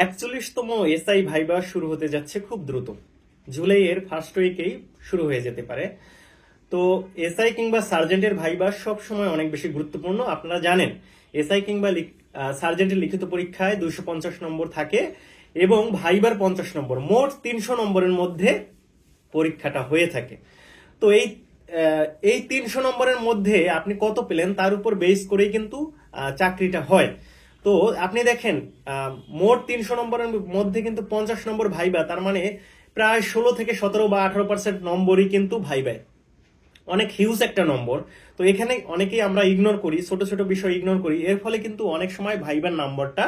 41তম SI viva শুরু হতে যাচ্ছে খুব দ্রুত। জুলাইয়ের ফার্স্ট উইকেই শুরু হয়ে যেতে পারে। তো এসআই কিংবা সার্জেন্টের ভাইবা সব সময় অনেক বেশি গুরুত্বপূর্ণ। আপনারা জানেন এসআই কিংবা সার্জেন্টের লিখিত পরীক্ষায় 250 নম্বর থাকে এবং ভাইবার 50 নম্বর, মোট 300 নম্বরের মধ্যে পরীক্ষাটা হয়ে থাকে। তো এই 300 নম্বরের মধ্যে আপনি কত পেলেন তার উপর বেস করেই কিন্তু চাকরিটা হয়। তো আপনি দেখেন মোট 300 নম্বরের মধ্যে কিন্তু 50 নম্বর ভাইবা, তার মানে প্রায় 16 থেকে 17 বা 18% নম্বরই কিন্তু ভাইবায়, অনেক হিউজ একটা নম্বর। তো এখানে অনেকেই আমরা ইগনোর করি, ছোট ছোট বিষয় ইগনোর করি, এর ফলে কিন্তু অনেক সময় ভাইবার নাম্বারটা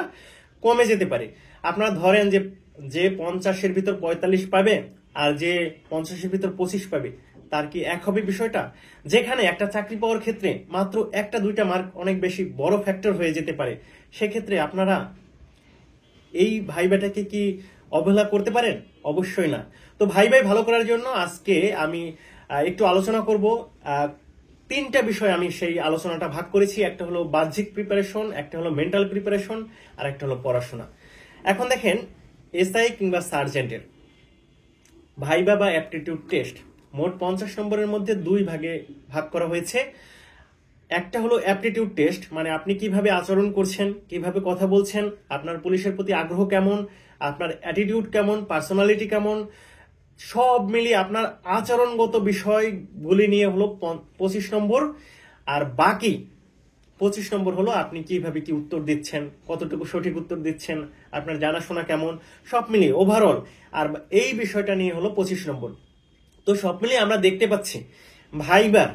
কমে যেতে পারে। আপনারা ধরেন যে 50-এর ভিতর 45 পাবে আর যে 50-এর ভিতর 25 পাবে, তার কি এক হবে বিষয়টা? যেখানে একটা চাকরি পাওয়ার ক্ষেত্রে মাত্র একটা দুইটা মার্ক অনেক বেশি বড় ফ্যাক্টর হয়ে যেতে পারে, সেক্ষেত্রে আপনারা এই ভাইবাটাকে কি অবহেলা করতে পারেন? অবশ্যই না। তো ভাইবাই ভালো করার জন্য আজকে আমি একটু আলোচনা করব। তিনটা বিষয় আমি সেই আলোচনাটা ভাগ করেছি। একটা হলো বাহ্যিক প্রিপারেশন, একটা হলো মেন্টাল প্রিপারেশন, আর একটা হলো পড়াশোনা। এখন দেখেন এসআই কিংবা সার্জেন্টের ভাইবা বা অ্যাপটিটিউড টেস্ট মোট 50 নম্বরের মধ্যে দুই ভাগে ভাগ করা হয়েছে। একটা হলো অ্যাপটিটিউড টেস্ট, মানে আপনি কিভাবে আচরণ করছেন, কিভাবে কথা বলছেন, আপনার পুলিশের প্রতি আগ্রহ কেমন, আপনার অ্যাটিটিউড কেমন, পার্সোনালিটি কেমন, সব মিলিয়ে আপনার আচরণগত বিষয়গুলি নিয়ে হলো 25 নম্বর। আর বাকি 25 নম্বর হলো আপনি কিভাবে কি উত্তর দিচ্ছেন, কতটুকু সঠিক উত্তর দিচ্ছেন, আপনার জানাশোনা কেমন, সব মিলিয়ে ওভারঅল। আর এই বিষয়টা নিয়ে হলো 25 নম্বর। তো সব মিলিয়ে আমরা দেখতে পাচ্ছি ভাইবার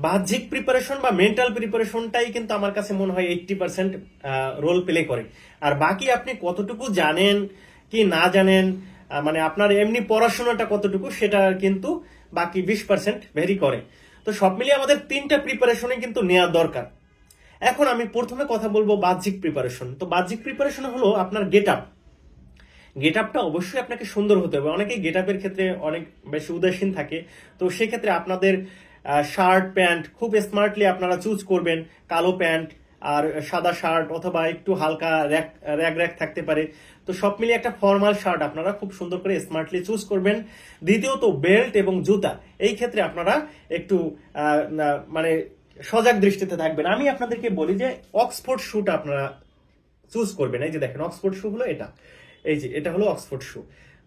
বাহ্যিক প্রিপারেশন বা মেন্টাল প্রিপারেশনটাই কিন্তু আমার কাছে মনে হয় 80% রোল প্লে করে। আর বাকি আপনি কতটুকু জানেন কি না জানেন, মানে আপনার এমনি পড়াশোনাটা কতটুকু, সেটা কিন্তু বাকি 20% ভেরি করে। তো সব মিলিয়ে আমাদের তিনটা প্রিপারেশনে কিন্তু নেওয়া দরকার। এখন আমি প্রথমে কথা বলবো বাহ্যিক প্রিপারেশন। তো বাহ্যিক প্রিপারেশন হলো আপনার গেট আপটা অবশ্যই আপনাকে সুন্দর হতে হবে। অনেকেই গেট আপের ক্ষেত্রে অনেক বেশি উদাসীন থাকে। তো সেক্ষেত্রে আপনাদের শার্ট প্যান্ট খুব স্মার্টলি আপনারা চুজ করবেন। কালো প্যান্ট আর সাদা শার্ট, অথবা একটু হালকা র্যাক থাকতে পারে। তো সব মিলিয়ে একটা ফর্মাল শার্ট আপনারা খুব সুন্দর করে স্মার্টলি চুজ করবেন। দ্বিতীয়ত বেল্ট এবং জুতা, এই ক্ষেত্রে আপনারা একটু মানে সজাগ দৃষ্টিতে থাকবেন। আমি আপনাদেরকে বলি যে অক্সফোর্ড শুটা আপনারা চুজ করবেন। এই যে দেখেন অক্সফোর্ড শু হলো এটা, এই যে এটা হলো অক্সফোর্ড শু।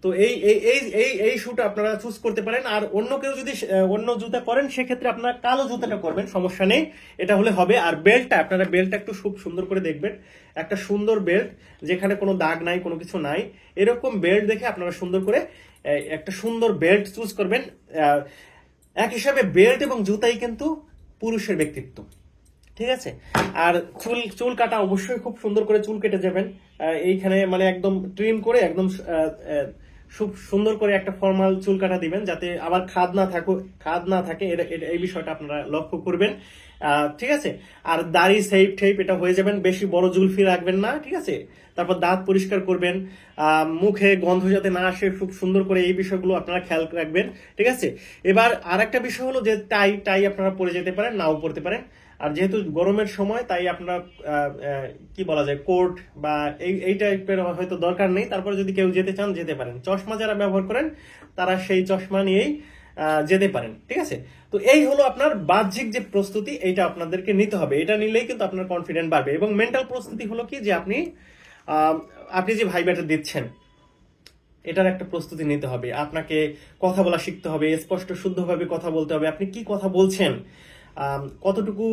তো এই এই এই এই শুটা আপনারা চুজ করতে পারেন। আর অন্য কেউ যদি অন্য জুতা করেন, সেক্ষেত্রে আপনারা কালো জুতাটা করবেন, সমস্যা নেই, এটা হলে হবে। আর আপনারা বেল্টটা একটু খুব সুন্দর করে দেখবেন, একটা সুন্দর বেল্ট যেখানে কোনো দাগ নাই, কোনো কিছু নাই, এরকম বেল্ট দেখে আপনারা সুন্দর করে একটা সুন্দর বেল্ট চুজ করবেন। এক হিসাবে বেল্ট এবং জুতাই কিন্তু পুরুষের ব্যক্তিত্ব, ঠিক আছে? আর চুল কাটা অবশ্যই খুব সুন্দর করে চুল কেটে যাবেন। এইখানে মানে একদম ট্রিম করে একদম খুব সুন্দর করে একটা ফর্মাল চুল কাটা দিবেন, যাতে আবার খাদ না থাকে, এই বিষয়টা আপনারা লক্ষ্য করবেন, ঠিক আছে? আর দাড়ি ঠেপ এটা হয়ে যাবেন, বেশি বড় জুলফি রাখবেন না, ঠিক আছে? তারপর দাঁত পরিষ্কার করবেন, মুখে গন্ধ যাতে না আসে, খুব সুন্দর করে এই বিষয়গুলো আপনারা খেয়াল রাখবেন, ঠিক আছে? এবার আর একটা বিষয় হলো যে টাই আপনারা পরে যেতে পারেন, নাও পরতে পারেন। আর যেহেতু গরমের সময়, তাই আপনারা কি বলা যায়, কোট বা এই টাইপের হয়তো দরকার নেই। তারপরে যদি কেউ যেতে চান যেতে পারেন। চশমা যারা ব্যবহার করেন তারা সেই চশমা নিয়েই যেতে পারেন, ঠিক আছে? তো এই হলো আপনার বাহ্যিক যে প্রস্তুতি, এইটা আপনাদেরকে নিতে হবে। এটা নিলেই কিন্তু আপনার কনফিডেন্ট বাড়বে। এবং মেন্টাল প্রস্তুতি হলো কি, যে আপনি যে ভাইবাটা দিচ্ছেন, এটার একটা প্রস্তুতি নিতে হবে। আপনাকে কথা বলা শিখতে হবে, স্পষ্ট শুদ্ধভাবে কথা বলতে হবে। আপনি কি কথা বলছেন, কতটুকু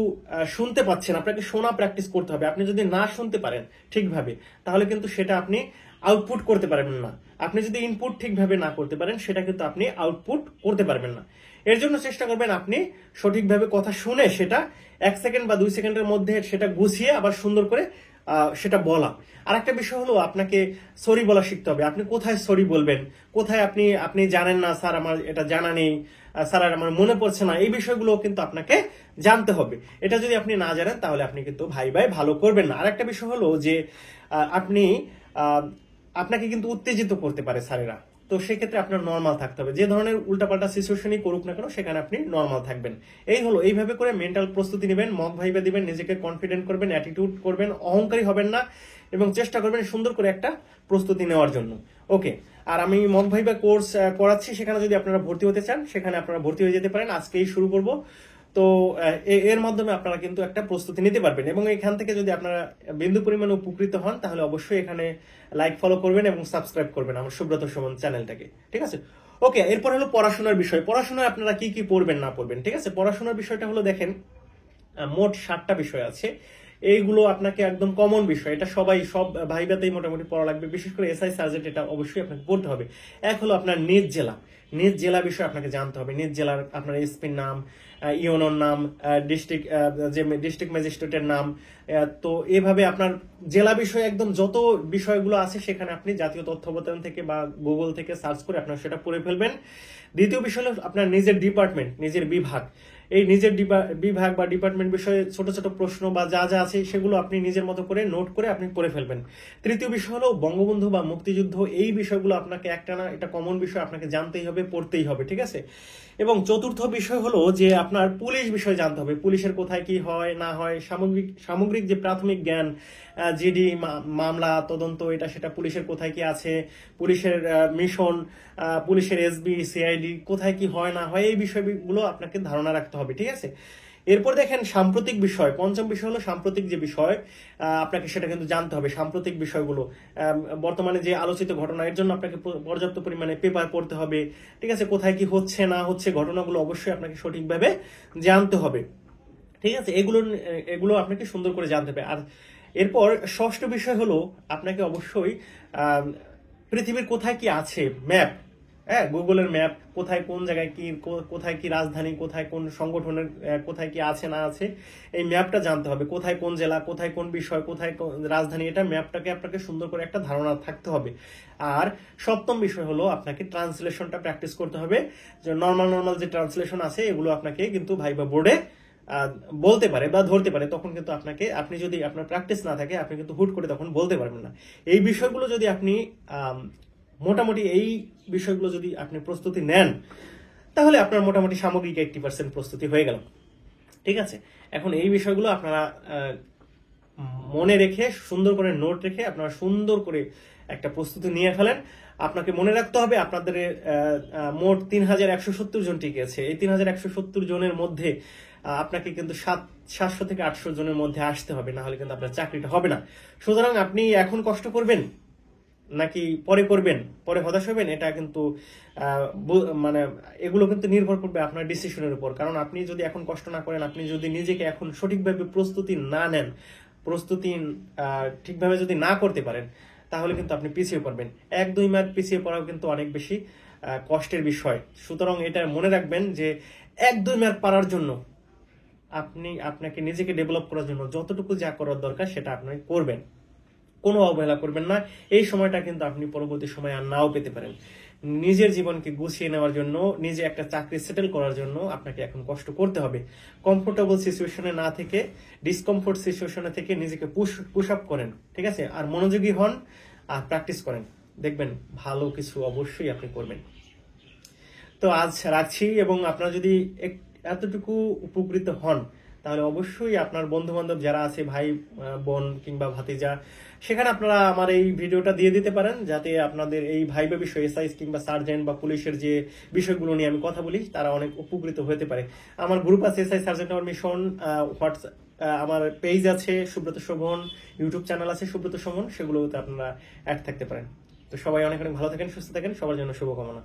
শুনতে পাচ্ছেন, আপনাকে শোনা প্র্যাকটিস করতে হবে। আপনি যদি না শুনতে পারেন ঠিকভাবে, তাহলে কিন্তু সেটা আপনি আউটপুট করতে পারবেন না। আপনি যদি ইনপুট ঠিকভাবে না করতে পারেন, সেটা কিন্তু আপনি আউটপুট করতে পারবেন না। এর জন্য চেষ্টা করবেন আপনি সঠিকভাবে কথা শুনে সেটা 1 সেকেন্ড বা 2 সেকেন্ডের মধ্যে সেটা গুছিয়ে আবার সুন্দর করে সেটা বলা। আর একটা বিষয় হলো আপনাকে সরি বলা শিখতে হবে। আপনি কোথায় সরি বলবেন, কোথায় আপনি জানেন না, স্যার আমার এটা জানা নেই, স্যার আমার মনে পড়ছে না, এই বিষয়গুলো কিন্তু আপনাকে জানতে হবে। এটা যদি আপনি না জানেন, তাহলে আপনি কিন্তু ভাই ভালো করবেন না। আর একটা বিষয় হলো যে আপনাকে কিন্তু উত্তেজিত করতে পারে স্যারেরা। তো সেক্ষেত্রে আপনার নর্মাল থাকতে হবে। যে ধরনের উল্টাপাল্টা সিচুয়েশনই করুক না কেন, সেখানে আপনি নর্মাল থাকবেন। এইভাবে করে মেন্টাল প্রস্তুতি নেবেন, মক ভাইবা দিবেন, নিজেকে কনফিডেন্ট করবেন, অ্যাটিটিউড করবেন, অহংকারী হবেন না। এবং চেষ্টা করবেন সুন্দর করে একটা প্রস্তুতি নেওয়ার জন্য। ওকে, আর আমি মক ভাইবা কোর্স করাচ্ছি, সেখানে যদি আপনারা ভর্তি হতে চান সেখানে আপনারা ভর্তি হয়ে যেতে পারেন। আজকেই শুরু করব। তো এর মাধ্যমে আপনারা কিন্তু একটা প্রস্তুতি নিতে পারবেন, এবং এখান থেকে যদি আপনারা বিন্দু পরিমাণে উপকৃত হন তাহলে অবশ্যই এখানে লাইক ফলো করবেন এবং সাবস্ক্রাইব করবেন আমার সুব্রত সুমন চ্যানেলটাকে, ঠিক আছে? ওকে, এরপর হলো পড়াশোনার বিষয়। পড়াশোনায় আপনারা কি কি পড়বেন না পড়বেন, ঠিক আছে? পড়াশোনার বিষয়টা হলো, দেখেন মোট 7টা বিষয় আছে। এইগুলো আপনাকে একদম কমন বিষয়, এটা সবাই সব ভাইবাতেই মোটামুটি পড়া লাগবে, বিশেষ করে এসআই সাবজেক্ট এটা অবশ্যই আপনাকে পড়তে হবে। এক হলো আপনার নিজ জেলা, নিজ জেলা বিষয় আপনাকে জানতে হবে। নিজ জেলার আপনার এসপির নাম, ইউনোর নাম, ডিস্ট্রিক্ট যে ডিস্ট্রিক্ট ম্যাজিস্ট্রেটের নাম। তো এভাবে আপনার জেলা বিষয়ে একদম যত বিষয়গুলো আছে সেখানে আপনি জাতীয় তথ্য অবতারণ থেকে বা গুগল থেকে সার্চ করে আপনার সেটা পড়ে ফেলবেন। দ্বিতীয় বিষয় হলো আপনার নিজের ডিপার্টমেন্ট, নিজের বিভাগ। এই নিজের বিভাগ বা ডিপার্টমেন্ট বিষয়ে ছোট ছোট প্রশ্ন বা যা যা আছে সেগুলো আপনি নিজের মতো করে নোট করে আপনি পড়ে ফেলবেন। তৃতীয় বিষয় হলো বঙ্গবন্ধু বা মুক্তিযুদ্ধ। এই বিষয়গুলো আপনাকে একটা না, এটা কমন বিষয়, আপনাকে জানতেই হবে, পড়তেই হবে, ঠিক আছে? এবং চতুর্থ বিষয় হলো যে আপনার পুলিশ বিষয় জানতে হবে। পুলিশের কোথায় কি হয় না হয়, সামগ্রিক যে প্রাথমিক জ্ঞান, জিডি, মামলা তদন্ত, এটা সেটা, পুলিশের কোথায় কি আছে, পুলিশের মিশন, পুলিশের এসবি, সিআইডি কোথায় কি হয় না হয়, এই বিষয়গুলো আপনাকে ধারণা রাখতে হবে, ঠিক আছে? এরপর দেখেন সাম্প্রতিক বিষয়, পঞ্চম বিষয় হলো সাম্প্রতিক যে বিষয়, আপনাকে সেটা কিন্তু জানতে হবে। সাম্প্রতিক বিষয়গুলো বর্তমানে যে আলোচিত ঘটনা, এর জন্য আপনাকে পর্যাপ্ত পরিমাণে পেপার পড়তে হবে, ঠিক আছে? কোথায় কি হচ্ছে না হচ্ছে ঘটনাগুলো অবশ্যই আপনাকে সঠিকভাবে জানতে হবে, ঠিক আছে? এগুলো আপনাকে সুন্দর করে জানতে হবে। আর এরপর ষষ্ঠ বিষয় হলো আপনাকে অবশ্যই পৃথিবীর কোথায় কি আছে ম্যাপ, হ্যাঁ, গুগলের ম্যাপ, কোথায় কোন জায়গায় কি, কোথায় কি রাজধানী, কোথায় কোন সংগঠনের কোথায় কি আছে না আছে, এই ম্যাপটা জানতে হবে। কোথায় কোন জেলা, কোথায় কোন বিষয়, কোথায় রাজধানী, এটা ম্যাপটাকে আপনাকে সুন্দর করে একটা ধারণা থাকতে হবে। আর সপ্তম বিষয় হলো আপনাকে ট্রান্সলেশনটা প্র্যাকটিস করতে হবে। যে নর্মাল যে ট্রান্সলেশন আছে এগুলো আপনাকে কিন্তু ভাইবা বোর্ডে বলতে পারে বা ধরতে পারে, তখন কিন্তু আপনি যদি আপনার প্র্যাকটিস না থাকে আপনি কিন্তু হুট করে তখন বলতে পারবেন না। এই বিষয়গুলো যদি আপনি মোটামুটি এই বিষয়গুলো যদি আপনি প্রস্তুতি নেন তাহলে আপনার মোটামুটি সামগ্রিক 80% প্রস্তুতি হয়ে গেল, ঠিক আছে? এখন এই বিষয়গুলো আপনারা মনে রেখে, সুন্দর করে নোট রেখে আপনারা সুন্দর করে একটা প্রস্তুতি নিয়ে ফেলেন। আপনাকে মনে রাখতে হবে আপনাদের মোট 3170 জন টিকে আছে। এই 3170 জনের মধ্যে আপনাকে কিন্তু 700 থেকে 800 জনের মধ্যে আসতে হবে, না হলে কিন্তু আপনার চাকরিটা হবে না। সুতরাং আপনি এখন কষ্ট করবেন নাকি পরে করবেন, পরে হতাশ হবেন, এটা কিন্তু মানে এগুলো কিন্তু নির্ভর করবে আপনার ডিসিশনের উপর। কারণ আপনি যদি এখন কষ্ট না করেন, আপনি যদি নিজেকে এখন সঠিকভাবে প্রস্তুতি না নেন, প্রস্তুতি ঠিকভাবে যদি না করতে পারেন, তাহলে কিন্তু আপনি পিছিয়ে পড়বেন। 1-2 মাস পিছিয়ে পড়াও কিন্তু অনেক বেশি কষ্টের বিষয়। সুতরাং এটা মনে রাখবেন যে 1-2 মাস পারার জন্য আপনাকে নিজেকে ডেভেলপ করার জন্য যতটুকু যা করার দরকার সেটা আপনি করবেন, কোনো অবহেলা করবেন না। এই সময়টা কিন্তু আপনি পরবর্তী সময় আর নাও পেতে পারেন। নিজের জীবনকে গুছিয়ে নেওয়ার জন্য, নিজে একটা চাকরি সেটেল করার জন্য আপনাকে এখন কষ্ট করতে হবে। কমফোর্টেবল সিচুয়েশনে না থেকে ডিসকমফোর্ট সিচুয়েশনে থেকে নিজেকে পুশ আপ করেন, ঠিক আছে? আর মনোযোগী হন আর প্র্যাকটিস করেন, দেখবেন ভালো কিছু অবশ্যই আপনি করবেন। তো আজ রাখছি, এবং আপনারা যদি এতটুকু উপকৃত হন তাহলে অবশ্যই আপনার বন্ধু বান্ধব যারা আছে, ভাই বোন কিংবা ভাতিজা, সেখানে আপনারা আমার এই ভিডিওটা দিয়ে দিতে পারেন, যাতে আপনাদের এই ভাইবা বিষয়, এসআই কিংবা সার্জেন্ট বা পুলিশের যে বিষয়গুলো নিয়ে আমি কথা বলি, তারা অনেক উপকৃত হতে পারে। আমার গ্রুপ আছে এসআই সার্জেন্ট আমার মিশন, হোয়াটসঅ্যাপ, আমার পেজ আছে সুব্রত শোভন, ইউটিউব চ্যানেল আছে সুব্রত শোভন, সেগুলোতে আপনারা অ্যাড থাকতে পারেন। তো সবাই অনেক অনেক ভালো থাকেন, সুস্থ থাকেন, সবার জন্য শুভকামনা।